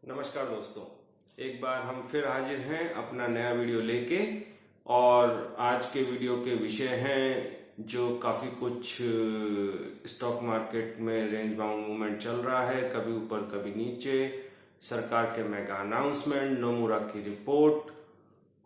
नमस्कार दोस्तों, एक बार हम फिर हाजिर हैं अपना नया वीडियो लेके। और आज के वीडियो के विषय हैं जो काफ़ी कुछ स्टॉक मार्केट में रेंज बाउंड मूवमेंट चल रहा है, कभी ऊपर कभी नीचे, सरकार के मेगा अनाउंसमेंट, नोमुरा की रिपोर्ट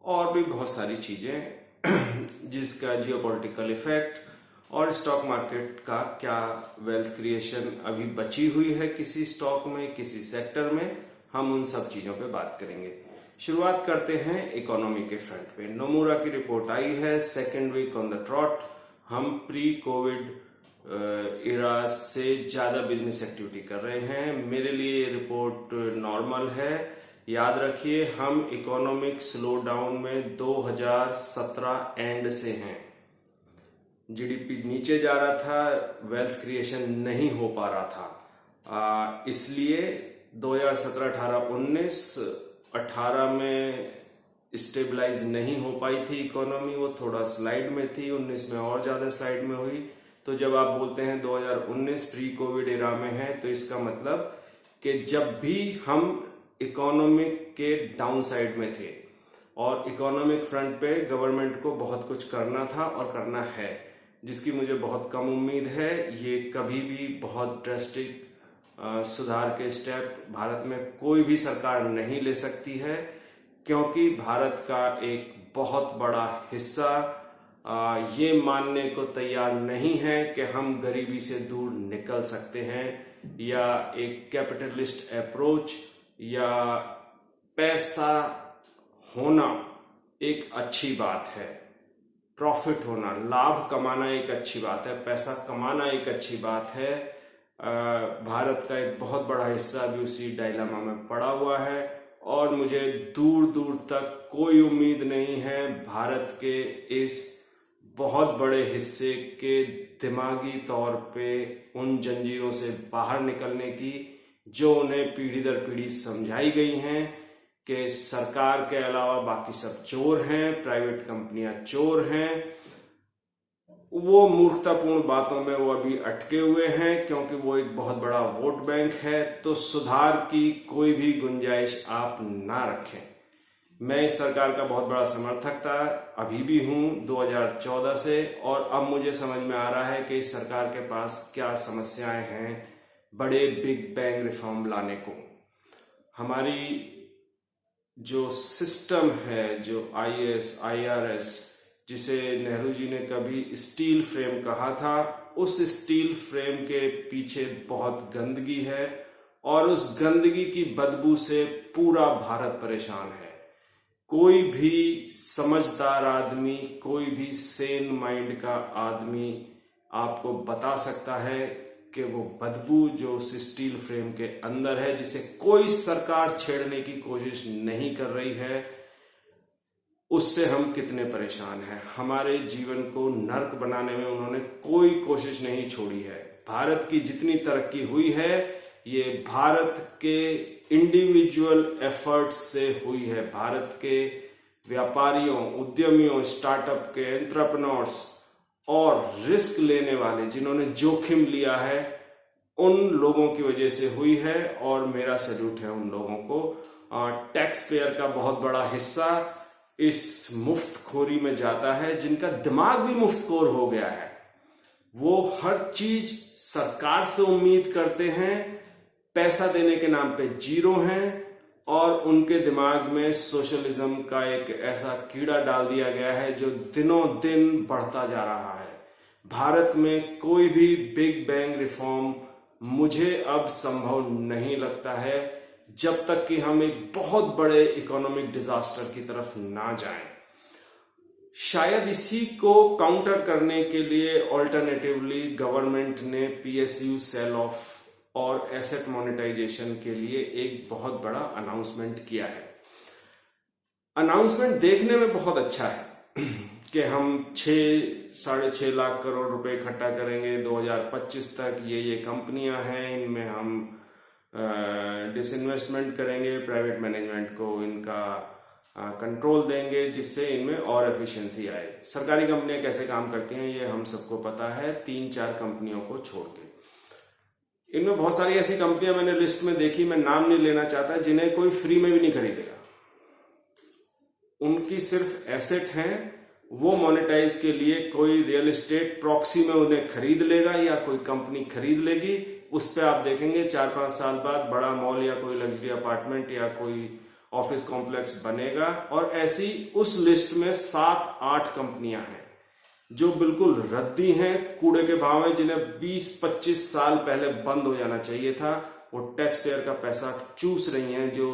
और भी बहुत सारी चीज़ें जिसका जियोपॉलिटिकल इफेक्ट और स्टॉक मार्केट का क्या वेल्थ क्रिएशन अभी बची हुई है किसी स्टॉक में, किसी सेक्टर में, हम उन सब चीज़ों पे बात करेंगे। शुरुआत करते हैं इकोनॉमी के फ्रंट पे। नोमुरा की रिपोर्ट आई है, second week on the trot. हम प्री कोविड इरा से ज़्यादा बिजनेस एक्टिविटी कर रहे हैं। मेरे लिए ये रिपोर्ट नॉर्मल है। याद रखिए, हम इकोनॉमिक स्लो डाउन में 2017 एंड से हैं। जीडीपी नीचे जा रहा था, वेल्थ क्रिएशन नहीं हो पा रहा था, इसलिए 2017, 18, 19, 18 में स्टेबलाइज नहीं हो पाई थी इकोनॉमी, वो थोड़ा स्लाइड में थी। 19 में और ज्यादा स्लाइड में हुई। तो जब आप बोलते हैं 2019 प्री कोविड एरा में है, तो इसका मतलब कि जब भी हम इकोनॉमिक के डाउन साइड में थे और इकोनॉमिक फ्रंट पे गवर्नमेंट को बहुत कुछ करना था और करना है, जिसकी मुझे बहुत कम उम्मीद है। ये कभी भी बहुत ड्रेस्टिक सुधार के स्टेप भारत में कोई भी सरकार नहीं ले सकती है, क्योंकि भारत का एक बहुत बड़ा हिस्सा ये मानने को तैयार नहीं है कि हम गरीबी से दूर निकल सकते हैं, या एक कैपिटलिस्ट अप्रोच या पैसा होना एक अच्छी बात है, प्रॉफिट होना, लाभ कमाना एक अच्छी बात है, पैसा कमाना एक अच्छी बात है। भारत का एक बहुत बड़ा हिस्सा अभी उसी डायलेमा में पड़ा हुआ है और मुझे दूर दूर तक कोई उम्मीद नहीं है भारत के इस बहुत बड़े हिस्से के दिमागी तौर पे उन जंजीरों से बाहर निकलने की जो उन्हें पीढ़ी दर पीढ़ी समझाई गई हैं कि सरकार के अलावा बाकी सब चोर हैं, प्राइवेट कंपनियां चोर हैं। वो मूर्खतापूर्ण बातों में वो अभी अटके हुए हैं, क्योंकि वो एक बहुत बड़ा वोट बैंक है। तो सुधार की कोई भी गुंजाइश आप ना रखें। मैं इस सरकार का बहुत बड़ा समर्थक था, अभी भी हूं 2014 से, और अब मुझे समझ में आ रहा है कि इस सरकार के पास क्या समस्याएं हैं बड़े बिग बैंग रिफॉर्म लाने को। हमारी जो सिस्टम है, जो आईएएस, आईआरएस, जिसे नेहरू जी ने कभी स्टील फ्रेम कहा था, उस स्टील फ्रेम के पीछे बहुत गंदगी है और उस गंदगी की बदबू से पूरा भारत परेशान है। कोई भी समझदार आदमी, कोई भी सेन माइंड का आदमी आपको बता सकता है कि वो बदबू जो उस स्टील फ्रेम के अंदर है, जिसे कोई सरकार छेड़ने की कोशिश नहीं कर रही है, उससे हम कितने परेशान हैं। हमारे जीवन को नर्क बनाने में उन्होंने कोई कोशिश नहीं छोड़ी है। भारत की जितनी तरक्की हुई है, ये भारत के इंडिविजुअल एफर्ट्स से हुई है। भारत के व्यापारियों, उद्यमियों, स्टार्टअप के एंटरप्रेन्योर्स और रिस्क लेने वाले जिन्होंने जोखिम लिया है, उन लोगों की वजह से हुई है, और मेरा सैल्यूट है उन लोगों को। टैक्स पेयर का बहुत बड़ा हिस्सा इस मुफ्तखोरी में जाता है, जिनका दिमाग भी मुफ्तखोर हो गया है। वो हर चीज सरकार से उम्मीद करते हैं, पैसा देने के नाम पे जीरो हैं, और उनके दिमाग में सोशलिज्म का एक ऐसा कीड़ा डाल दिया गया है जो दिनों दिन बढ़ता जा रहा है। भारत में कोई भी बिग बैंग रिफॉर्म मुझे अब संभव नहीं लगता है, जब तक कि हम एक बहुत बड़े इकोनॉमिक डिजास्टर की तरफ ना जाएं। शायद इसी को काउंटर करने के लिए ऑल्टरनेटिवली गवर्नमेंट ने पीएसयू सेल ऑफ और एसेट मोनेटाइजेशन के लिए एक बहुत बड़ा अनाउंसमेंट किया है। अनाउंसमेंट देखने में बहुत अच्छा है कि हम 6-6.5 लाख करोड़ रुपए इकट्ठा करेंगे 2025 तक। ये कंपनियां हैं, इनमें हम डिसइन्वेस्टमेंट करेंगे, प्राइवेट मैनेजमेंट को इनका कंट्रोल देंगे, जिससे इनमें और एफिशिएंसी आए। सरकारी कंपनियां कैसे काम करती हैं ये हम सबको पता है, 3-4 कंपनियों को छोड़ के। इनमें बहुत सारी ऐसी कंपनियां मैंने लिस्ट में देखी, मैं नाम नहीं लेना चाहता, जिन्हें कोई फ्री में भी नहीं खरीदेगा। उनकी सिर्फ एसेट हैं, वो मोनेटाइज के लिए कोई रियल एस्टेट प्रॉक्सी में उन्हें खरीद लेगा या कोई कंपनी खरीद लेगी। उस पर आप देखेंगे 4-5 साल बाद बड़ा मॉल या कोई लग्जरी अपार्टमेंट या कोई ऑफिस कॉम्प्लेक्स बनेगा। और ऐसी उस लिस्ट में 7-8 कंपनियां हैं जो बिल्कुल रद्दी हैं, कूड़े के भाव हैं, जिन्हें 20-25 साल पहले बंद हो जाना चाहिए था। वो टैक्स पेयर का पैसा चूस रही हैं। जो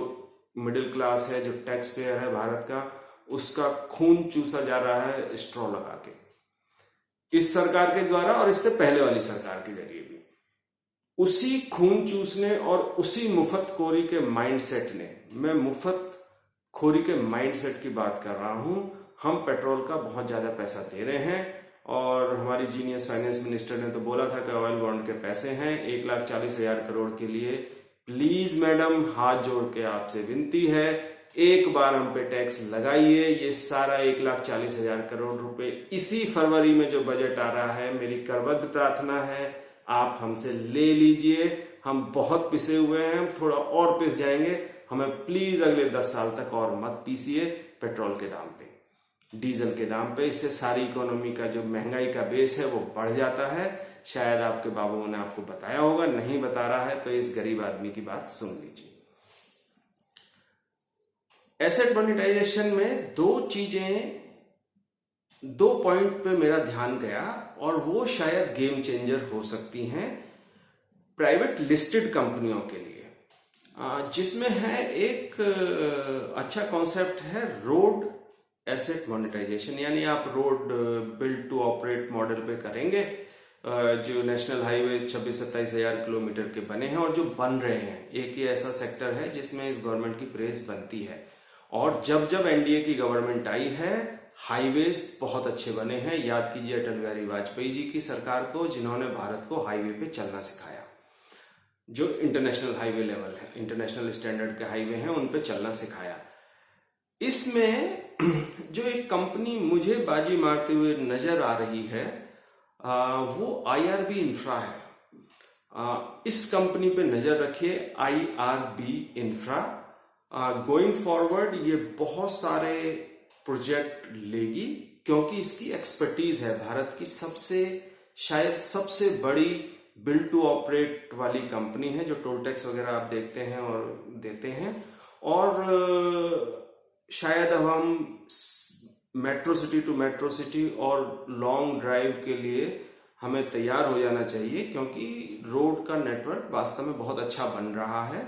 मिडिल क्लास है, जो टैक्स पेयर है भारत का, उसका खून चूसा जा रहा है स्ट्रॉ लगा के, इस सरकार के द्वारा और इससे पहले वाली सरकार के जरिए भी। उसी खून चूसने और उसी मुफ्तखोरी के माइंडसेट ने, मैं मुफ्तखोरी के माइंडसेट की बात कर रहा हूं। हम पेट्रोल का बहुत ज्यादा पैसा दे रहे हैं और हमारी जीनियस फाइनेंस मिनिस्टर ने तो बोला था कि ऑयल बॉन्ड के पैसे हैं 1,40,000 करोड़ के लिए। प्लीज मैडम, हाथ जोड़ के आपसे विनती है, एक बार हम पे टैक्स लगाइए। ये सारा 1,40,000 करोड़ रुपए इसी फरवरी में जो बजट आ रहा है, मेरी करबद्ध प्रार्थना है आप हमसे ले लीजिए। हम बहुत पिसे हुए हैं, हम थोड़ा और पिस जाएंगे। हमें प्लीज अगले 10 साल तक और मत पीसिए पेट्रोल के दाम पे, डीजल के दाम पे। इससे सारी इकोनॉमी का जो महंगाई का बेस है वो बढ़ जाता है। शायद आपके बाबुओं ने आपको बताया होगा, नहीं बता रहा है तो इस गरीब आदमी की बात सुन लीजिए। एसेट मोनेटाइजेशन में दो पॉइंट पे मेरा ध्यान गया और वो शायद गेम चेंजर हो सकती हैं प्राइवेट लिस्टेड कंपनियों के लिए, जिसमें है एक अच्छा कॉन्सेप्ट है रोड एसेट मोनेटाइजेशन। यानी आप road build to operate model पे करेंगे। जो नेशनल हाईवे 26-27 हजार किलोमीटर के बने हैं और जो बन रहे हैं, एक ही ऐसा सेक्टर है जिसमें इस गवर्नमेंट की प्रेस बनती है। और जब जब एनडीए की गवर्नमेंट आई है, हाईवेज बहुत अच्छे बने हैं। याद कीजिए अटल बिहारी वाजपेयी जी की सरकार को, जिन्होंने भारत को हाईवे पे चलना सिखाया। जो इंटरनेशनल हाईवे लेवल है, इंटरनेशनल स्टैंडर्ड के हाईवे हैं, उन पे चलना सिखाया। इसमें जो एक कंपनी मुझे बाजी मारते हुए नजर आ रही है, वो आईआरबी इंफ्रा है। इस कंपनी पे नजर रखिए, आईआरबी इंफ्रा। गोइंग फॉरवर्ड ये बहुत सारे प्रोजेक्ट लेगी, क्योंकि इसकी एक्सपर्टीज है। भारत की शायद सबसे बड़ी बिल्ड टू ऑपरेट वाली कंपनी है, जो टोल टैक्स वगैरह आप देखते हैं और देते हैं। और शायद अब हम metro city to metro city और लॉन्ग ड्राइव के लिए हमें तैयार हो जाना चाहिए, क्योंकि रोड का नेटवर्क वास्तव में बहुत अच्छा बन रहा है।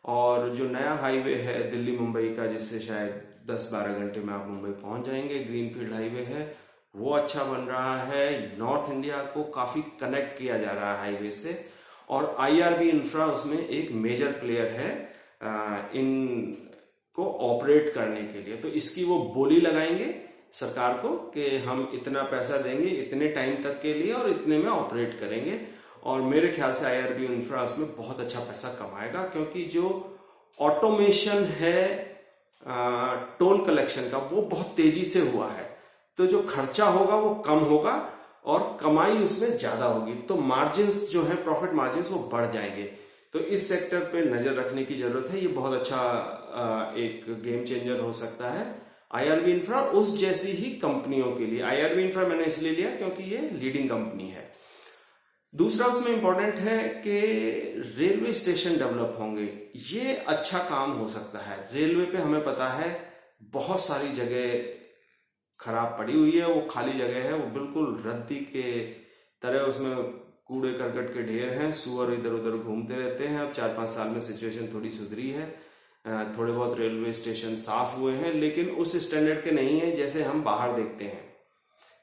और जो नया हाईवे है दिल्ली मुंबई का, जिससे शायद 10-12 घंटे में आप मुंबई पहुंच जाएंगे, ग्रीनफील्ड हाईवे है, वो अच्छा बन रहा है। नॉर्थ इंडिया को काफी कनेक्ट किया जा रहा है हाईवे से, और आईआरबी इंफ्रा उसमें एक मेजर प्लेयर है इन को ऑपरेट करने के लिए। तो इसकी वो बोली लगाएंगे सरकार को कि हम इतना पैसा देंगे इतने टाइम तक के लिए और इतने में ऑपरेट करेंगे। और मेरे ख्याल से आईआरबी इंफ्रा उसमें बहुत अच्छा पैसा कमाएगा, क्योंकि जो ऑटोमेशन है टोल कलेक्शन का, वो बहुत तेजी से हुआ है। तो जो खर्चा होगा वो कम होगा और कमाई उसमें ज्यादा होगी। तो मार्जिन्स जो है, प्रॉफिट मार्जिन्स, वो बढ़ जाएंगे। तो इस सेक्टर पे नजर रखने की जरूरत है। ये बहुत अच्छा एक गेम चेंजर हो सकता है आईआरबी इंफ्रा उस जैसी ही कंपनियों के लिए। आईआरबी इंफ्रा मैंने इसलिए लिया क्योंकि ये लीडिंग कंपनी है। दूसरा उसमें इंपॉर्टेंट है कि रेलवे स्टेशन डेवलप होंगे। ये अच्छा काम हो सकता है। रेलवे पे हमें पता है बहुत सारी जगह खराब पड़ी हुई है, वो खाली जगह है, वो बिल्कुल रद्दी के तरह उसमें कूड़े करकट के ढेर हैं, सुअर इधर उधर घूमते रहते हैं। अब 4-5 साल में सिचुएशन थोड़ी सुधरी है, थोड़े बहुत रेलवे स्टेशन साफ हुए हैं, लेकिन उस स्टैंडर्ड के नहीं है जैसे हम बाहर देखते हैं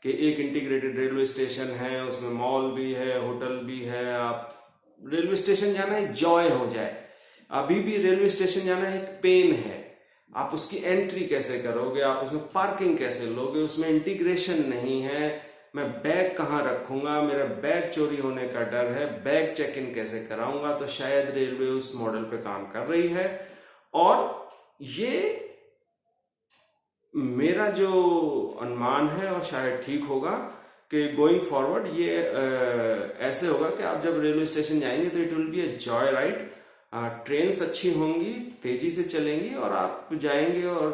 कि एक इंटीग्रेटेड रेलवे स्टेशन है, उसमें मॉल भी है, होटल भी है। आप रेलवे स्टेशन जाना एक जॉय हो जाए। अभी भी रेलवे स्टेशन जाना एक पेन है। आप उसकी एंट्री कैसे करोगे, आप उसमें पार्किंग कैसे लोगे, उसमें इंटीग्रेशन नहीं है। मैं बैग कहाँ रखूंगा, मेरा बैग चोरी होने का डर है, बैग चेक इन कैसे कराऊंगा। तो शायद रेलवे उस मॉडल पे काम कर रही है, और ये मेरा जो अनुमान है और शायद ठीक होगा कि गोइंग फॉरवर्ड ये ऐसे होगा कि आप जब रेलवे स्टेशन जाएंगे तो it will be a joy ride. Trains अच्छी होंगी, तेजी से चलेंगी और आप जाएंगे और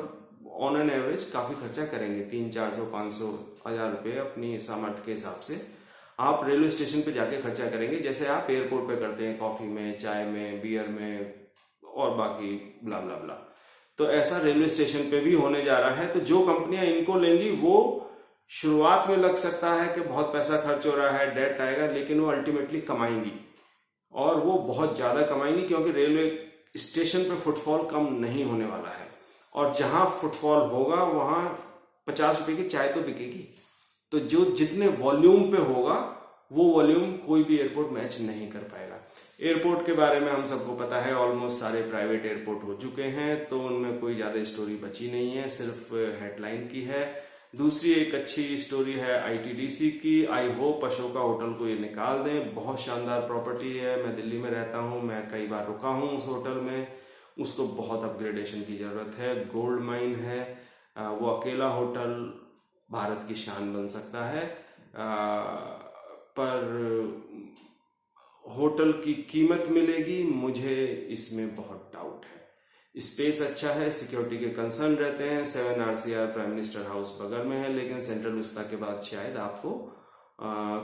ऑन एन एवरेज काफी खर्चा करेंगे, 300, 400, 500, 1000 रुपये अपनी सामर्थ्य के हिसाब से आप रेलवे स्टेशन पे जाके खर्चा करेंगे, जैसे आप एयरपोर्ट पे करते हैं कॉफी में, चाय में, बियर में और बाकी ब्ला ब्ला ब्ला। तो ऐसा रेलवे स्टेशन पे भी होने जा रहा है। तो जो कंपनियां इनको लेंगी वो शुरुआत में लग सकता है कि बहुत पैसा खर्च हो रहा है, डेट आएगा, लेकिन वो अल्टीमेटली कमाएंगी और वो बहुत ज्यादा कमाएंगी, क्योंकि रेलवे स्टेशन पे फुटफॉल कम नहीं होने वाला है और जहां फुटफॉल होगा वहां 50 रुपए की चाय तो बिकेगी। तो जो जितने वॉल्यूम पे होगा वो वॉल्यूम कोई भी एयरपोर्ट मैच नहीं कर पाएगा। एयरपोर्ट के बारे में हम सबको पता है, ऑलमोस्ट सारे प्राइवेट एयरपोर्ट हो चुके हैं, तो उनमें कोई ज्यादा स्टोरी बची नहीं है, सिर्फ हेडलाइन की है। दूसरी एक अच्छी स्टोरी है आईटीडीसी की। आई होप अशोका होटल को ये निकाल दें। बहुत शानदार प्रॉपर्टी है, मैं दिल्ली में रहता हूँ, मैं कई बार रुका हूँ उस होटल में। उसको बहुत अपग्रेडेशन की जरूरत है, गोल्ड माइन है। वो अकेला होटल भारत की शान बन सकता है, पर होटल की कीमत मिलेगी, मुझे इसमें बहुत डाउट है। स्पेस अच्छा है, सिक्योरिटी के कंसर्न रहते हैं, 7 RCR प्राइम मिनिस्टर हाउस बगल में है, लेकिन सेंट्रल विस्ता के बाद शायद आपको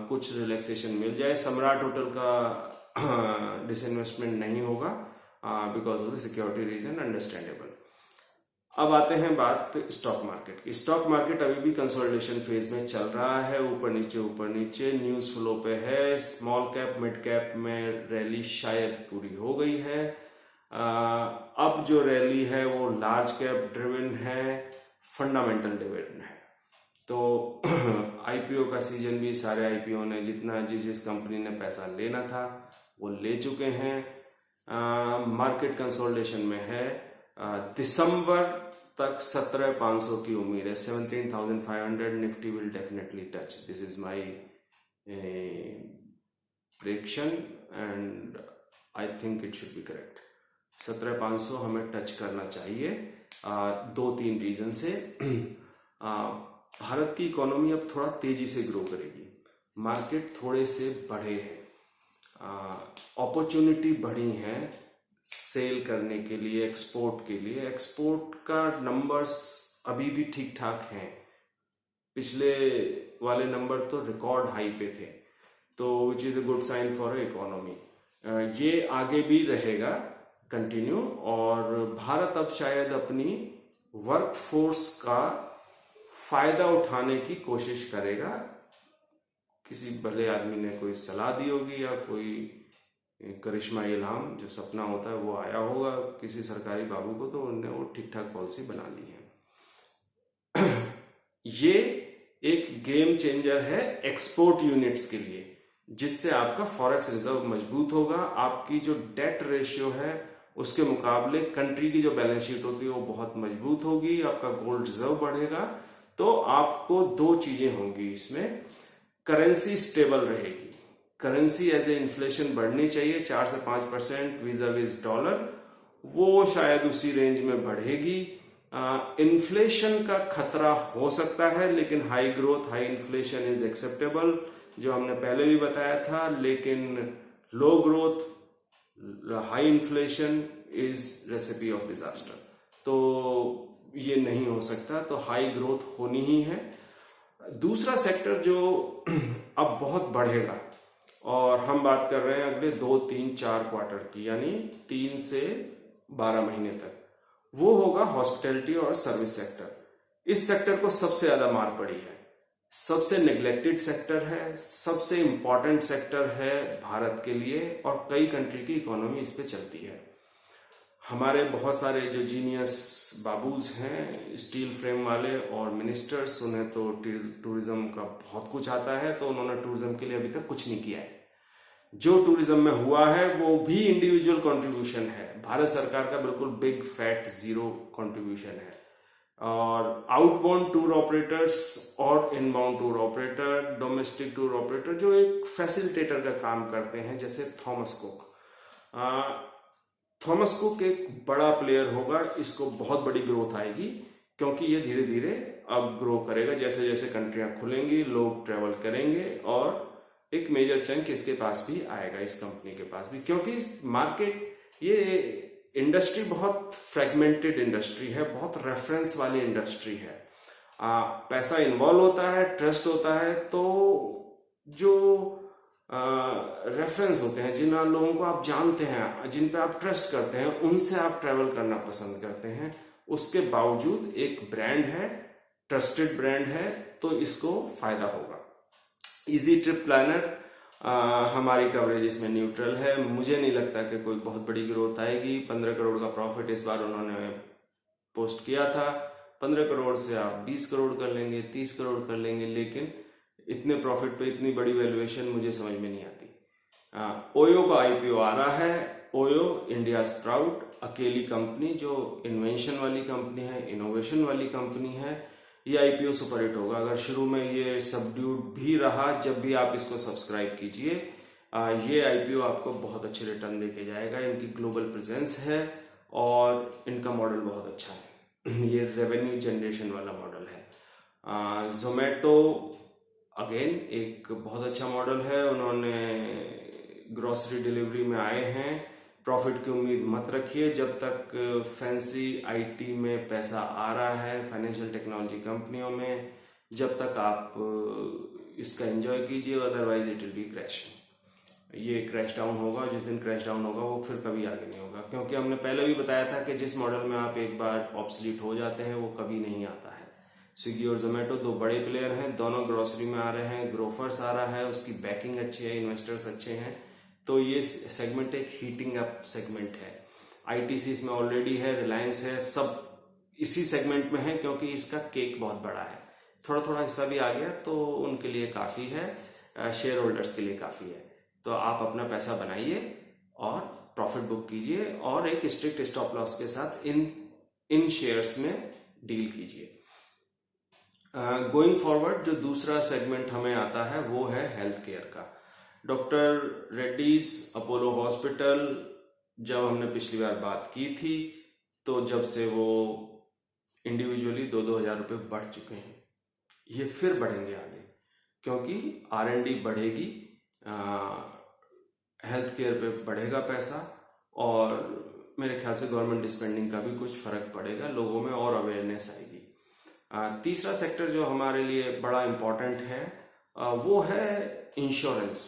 कुछ रिलैक्सेशन मिल जाए। सम्राट होटल का डिसइन्वेस्टमेंट नहीं होगा because of the security reason, understandable. अब आते हैं बात स्टॉक मार्केट की। स्टॉक मार्केट अभी भी कंसोलिडेशन फेज में चल रहा है, ऊपर नीचे न्यूज फ्लो पे है। स्मॉल कैप मिड कैप में रैली शायद पूरी हो गई है। अब जो रैली है वो लार्ज कैप ड्रिवन है, फंडामेंटल ड्रिवन है। तो आईपीओ का सीजन भी सारे आईपीओ ने जिस कंपनी ने पैसा लेना था वो ले चुके हैं। मार्केट कंसोलिडेशन में है। दिसंबर तक 17,500 की उम्मीद है, 17,500 Nifty will definitely touch. This is my prediction and I think it should be correct. 17,500 हमें टच करना चाहिए 2-3 रीजन से। भारत की इकोनॉमी अब थोड़ा तेजी से ग्रो करेगी, मार्केट थोड़े से बढ़े हैं, अपॉर्चुनिटी बढ़ी हैं सेल करने के लिए, एक्सपोर्ट के लिए। एक्सपोर्ट का नंबर्स अभी भी ठीक ठाक हैं, पिछले वाले नंबर तो रिकॉर्ड हाई पे थे, तो which is a good sign for economy. ये आगे भी रहेगा कंटिन्यू, और भारत अब शायद अपनी वर्कफोर्स का फायदा उठाने की कोशिश करेगा। किसी भले आदमी ने कोई सलाह दी होगी या कोई करिश्मा इल्हाम जो सपना होता है वो आया होगा किसी सरकारी बाबू को, तो उन्होंने वो ठीक ठाक पॉलिसी बना ली है। ये एक गेम चेंजर है एक्सपोर्ट यूनिट्स के लिए, जिससे आपका फॉरेक्स रिजर्व मजबूत होगा। आपकी जो डेट रेशियो है उसके मुकाबले कंट्री की जो बैलेंस शीट होती है वो बहुत मजबूत होगी। आपका गोल्ड रिजर्व बढ़ेगा, तो आपको 2 चीजें होंगी इसमें। करेंसी स्टेबल रहेगी, करेंसी एज ए इन्फ्लेशन बढ़नी चाहिए 4 से 5% विज़ डॉलर, वो शायद उसी रेंज में बढ़ेगी। इन्फ्लेशन का खतरा हो सकता है, लेकिन high growth high inflation is acceptable, जो हमने पहले भी बताया था। लेकिन low growth high inflation is recipe of disaster, तो ये नहीं हो सकता। तो हाई ग्रोथ होनी ही है। दूसरा सेक्टर जो अब बहुत बढ़ेगा, और हम बात कर रहे हैं अगले 2, 3, 4 क्वार्टर की, यानी 3 से 12 महीने तक, वो होगा हॉस्पिटैलिटी और सर्विस सेक्टर। इस सेक्टर को सबसे ज्यादा मार पड़ी है, सबसे नेग्लेक्टेड सेक्टर है, सबसे इंपॉर्टेंट सेक्टर है भारत के लिए, और कई कंट्री की इकोनॉमी इस पे चलती है। हमारे बहुत सारे जो जीनियस बाबूज हैं, स्टील फ्रेम वाले और मिनिस्टर्स, उन्हें तो टूरिज्म का बहुत कुछ आता है, तो उन्होंने टूरिज्म के लिए अभी तक कुछ नहीं किया है। जो टूरिज्म में हुआ है वो भी इंडिविजुअल कंट्रीब्यूशन है, भारत सरकार का बिल्कुल बिग फैट 0 कंट्रीब्यूशन है। और आउटबाउंड टूर ऑपरेटर्स और inbound tour operator, domestic tour operator जो एक फैसिलिटेटर का काम करते हैं, जैसे थॉमस कुक एक बड़ा प्लेयर होगा, इसको बहुत बड़ी ग्रोथ आएगी। क्योंकि ये धीरे धीरे अब ग्रो करेगा। जैसे जैसे कंट्रियां खुलेंगी, लोग ट्रेवल करेंगे और एक मेजर चंक इसके पास भी आएगा, इस कंपनी के पास भी। क्योंकि मार्केट, ये इंडस्ट्री बहुत फ्रेगमेंटेड इंडस्ट्री है, बहुत रेफरेंस वाली इंडस्ट्री है। पैसा इन्वॉल्व होता है, ट्रस्ट होता है, तो जो रेफरेंस होते हैं, जिन लोगों को आप जानते हैं, जिन पे आप ट्रस्ट करते हैं, उनसे आप ट्रेवल करना पसंद करते हैं। उसके बावजूद एक ब्रांड है, ट्रस्टेड ब्रांड है, तो इसको फायदा होगा। इजी ट्रिप प्लानर, हमारी कवरेज इसमें न्यूट्रल है। मुझे नहीं लगता कि कोई बहुत बड़ी ग्रोथ आएगी। 15 करोड़ का प्रॉफिट इस बार उन्होंने पोस्ट किया था। 15 करोड़ से आप 20 करोड़ कर लेंगे, 30 करोड़ कर लेंगे, लेकिन इतने प्रॉफिट पे इतनी बड़ी वैल्यूएशन मुझे समझ में नहीं आती। ओयो का आईपीओ आ रहा है। ओयो इंडिया प्राउड, अकेली कंपनी जो इन्वेंशन वाली कंपनी है, इनोवेशन वाली कंपनी है। ये आईपीओ सुपर हिट होगा। अगर शुरू में ये सबड्यूड भी रहा, जब भी आप इसको सब्सक्राइब कीजिए, ये आईपीओ आपको बहुत अच्छे रिटर्न देके जाएगा। इनकी ग्लोबल प्रेजेंस है और इनका मॉडल बहुत अच्छा है। ये रेवेन्यू जनरेशन वाला मॉडल है। जोमेटो अगेन एक बहुत अच्छा मॉडल है। उन्होंने ग्रोसरी डिलीवरी में आए हैं। प्रॉफिट की उम्मीद मत रखिए जब तक फैंसी आईटी में पैसा आ रहा है, फाइनेंशियल टेक्नोलॉजी कंपनियों में, जब तक आप इसका एंजॉय कीजिए, otherwise it will be crash. ये क्रैश डाउन होगा, जिस दिन क्रैश डाउन होगा वो फिर कभी आगे नहीं होगा। क्योंकि हमने पहले भी बताया था कि जिस मॉडल में आप एक बार ऑब्सलीट हो जाते हैं वो कभी नहीं आता है। स्विगी और जोमेटो दो बड़े प्लेयर हैं, दोनों ग्रोसरी में आ रहे हैं। ग्रोफर्स आ रहा है, उसकी बैकिंग अच्छी है, इन्वेस्टर्स अच्छे हैं, तो ये सेगमेंट एक हीटिंग अप सेगमेंट है। आईटीसी इसमें ऑलरेडी है, रिलायंस है, सब इसी सेगमेंट में है, क्योंकि इसका केक बहुत बड़ा है। थोड़ा थोड़ा हिस्सा भी आ गया तो उनके लिए काफ़ी है, शेयर होल्डर्स के लिए काफ़ी है। तो आप अपना पैसा बनाइए और प्रॉफिट बुक कीजिए और एक स्ट्रिक्ट स्टॉप लॉस के साथ इन शेयर्स में डील कीजिए। गोइंग फॉरवर्ड जो दूसरा सेगमेंट हमें आता है वो है हेल्थ केयर का। डॉक्टर रेड्डीज, अपोलो हॉस्पिटल, जब हमने पिछली बार बात की थी तो जब से वो इंडिविजुअली 2-2 हज़ार रुपये बढ़ चुके हैं। ये फिर बढ़ेंगे आगे, क्योंकि R&D बढ़ेगी, हेल्थ केयर पे बढ़ेगा पैसा, और मेरे ख्याल से गवर्नमेंट स्पेंडिंग का भी कुछ फर्क पड़ेगा, लोगों में और अवेयरनेस आएगी। तीसरा सेक्टर जो हमारे लिए बड़ा इम्पोर्टेंट है वो है इंश्योरेंस।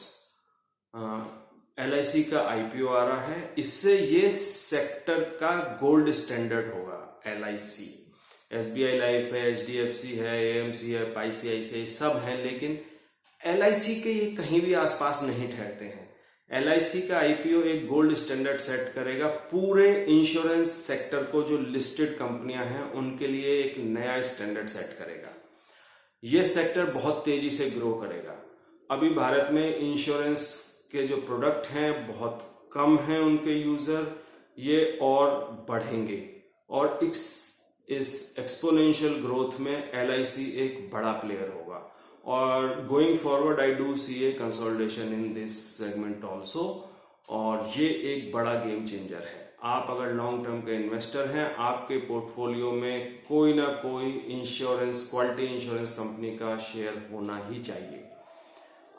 LIC का IPO आ रहा है, इससे ये सेक्टर का गोल्ड स्टैंडर्ड होगा। LIC, SBI लाइफ है, HDFC है, AMC है, ICICI सब हैं, लेकिन LIC के ये कहीं भी आसपास नहीं ठहरते हैं। LIC का IPO एक गोल्ड स्टैंडर्ड सेट करेगा पूरे इंश्योरेंस सेक्टर को। जो लिस्टेड कंपनियां हैं उनके लिए एक नया स्टैंडर्ड सेट करेगा। ये सेक्टर बहुत तेजी से ग्रो करेगा। अभी भारत में इंश्योरेंस के जो प्रोडक्ट हैं बहुत कम हैं, उनके यूजर, ये और बढ़ेंगे, और इस एक्सपोनेंशियल ग्रोथ में LIC एक बड़ा प्लेयर होगा। और going forward I do see a consolidation in this segment also, और ये एक बड़ा गेम चेंजर है। आप अगर लॉन्ग टर्म के इन्वेस्टर हैं, आपके पोर्टफोलियो में कोई ना कोई इंश्योरेंस, क्वालिटी इंश्योरेंस कंपनी का शेयर होना ही चाहिए।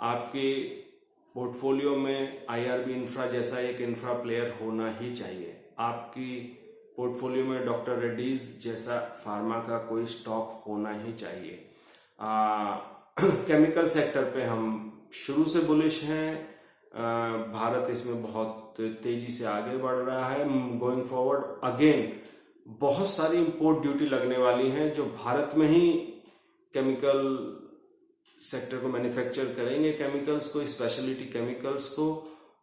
आपके पोर्टफोलियो में IRB इंफ्रा जैसा एक इंफ्रा प्लेयर होना ही चाहिए। आपकी पोर्टफोलियो में डॉक्टर रेड्डीज जैसा फार्मा का कोई स्टॉक होना ही चाहिए। केमिकल सेक्टर पे हम शुरू से बुलिश हैं। भारत इसमें बहुत तेजी से आगे बढ़ रहा है। गोइंग फॉरवर्ड अगेन बहुत सारी इंपोर्ट ड्यूटी लगने वाली हैं, जो भारत में ही केमिकल सेक्टर को मैन्युफैक्चर करेंगे, केमिकल्स को, स्पेशलिटी केमिकल्स को,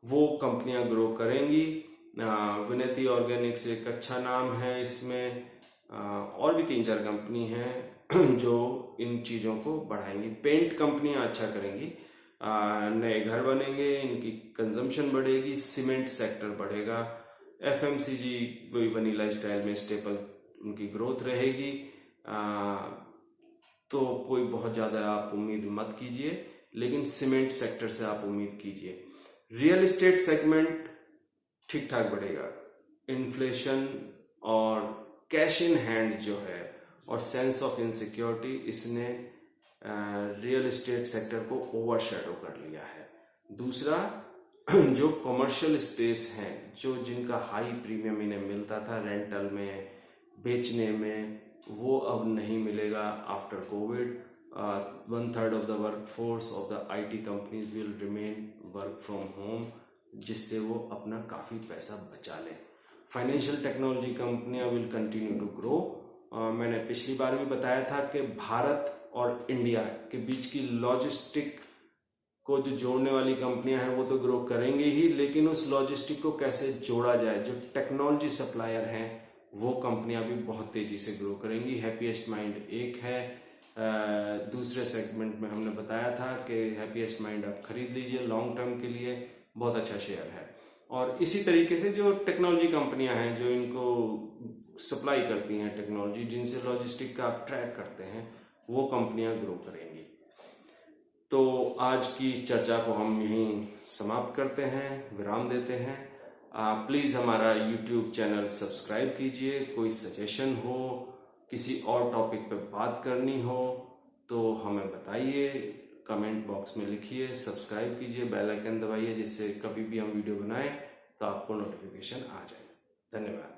वो कंपनियां ग्रो करेंगी। विनती ऑर्गेनिक्स एक अच्छा नाम है इसमें, और भी 3-4 कंपनी हैं जो इन चीज़ों को बढ़ाएंगी। पेंट कंपनियां अच्छा करेंगी, नए घर बनेंगे, इनकी कंजम्पशन बढ़ेगी, सीमेंट सेक्टर बढ़ेगा, FMCG वही वनीला स्टाइल में स्टेपल उनकी ग्रोथ रहेगी। तो कोई बहुत ज़्यादा आप उम्मीद मत कीजिए, लेकिन सीमेंट सेक्टर से आप उम्मीद कीजिए। रियल एस्टेट सेगमेंट ठीक ठाक बढ़ेगा। इन्फ्लेशन और कैश इन हैंड जो है और सेंस ऑफ इनसिक्योरिटी, इसने रियल एस्टेट सेक्टर को ओवरशैडो कर लिया है। दूसरा, जो कमर्शियल स्पेस हैं, जो जिनका हाई प्रीमियम इन्हें मिलता था रेंटल में, बेचने में, वो अब नहीं मिलेगा after Covid. 1/3 of the work force of the IT companies will remain work from home, जिससे वो अपना काफ़ी पैसा बचा लें। फाइनेंशियल टेक्नोलॉजी कंपनियां विल कंटिन्यू टू ग्रो। मैंने पिछली बार भी बताया था कि भारत और इंडिया के बीच की लॉजिस्टिक को जो जोड़ने वाली कंपनियां हैं वो तो ग्रो करेंगी ही, लेकिन उस लॉजिस्टिक को कैसे जोड़ा जाए, जो टेक्नोलॉजी सप्लायर हैं वो कंपनियां भी बहुत तेजी से ग्रो करेंगी। हैप्पीएस्ट माइंड एक है। दूसरे सेगमेंट में हमने बताया था कि हैप्पीएस्ट माइंड आप खरीद लीजिए, लॉन्ग टर्म के लिए बहुत अच्छा शेयर है। और इसी तरीके से जो टेक्नोलॉजी कंपनियां हैं जो इनको सप्लाई करती हैं टेक्नोलॉजी, जिनसे लॉजिस्टिक का आप ट्रैक करते हैं, वो कंपनियां ग्रो करेंगी। तो आज की चर्चा को हम यहीं समाप्त करते हैं, विराम देते हैं। प्लीज़ हमारा YouTube चैनल सब्सक्राइब कीजिए। कोई सजेशन हो, किसी और टॉपिक पे बात करनी हो तो हमें बताइए, कमेंट बॉक्स में लिखिए, सब्सक्राइब कीजिए, बेल आइकन दबाइए, जिससे कभी भी हम वीडियो बनाएं तो आपको नोटिफिकेशन आ जाए। धन्यवाद।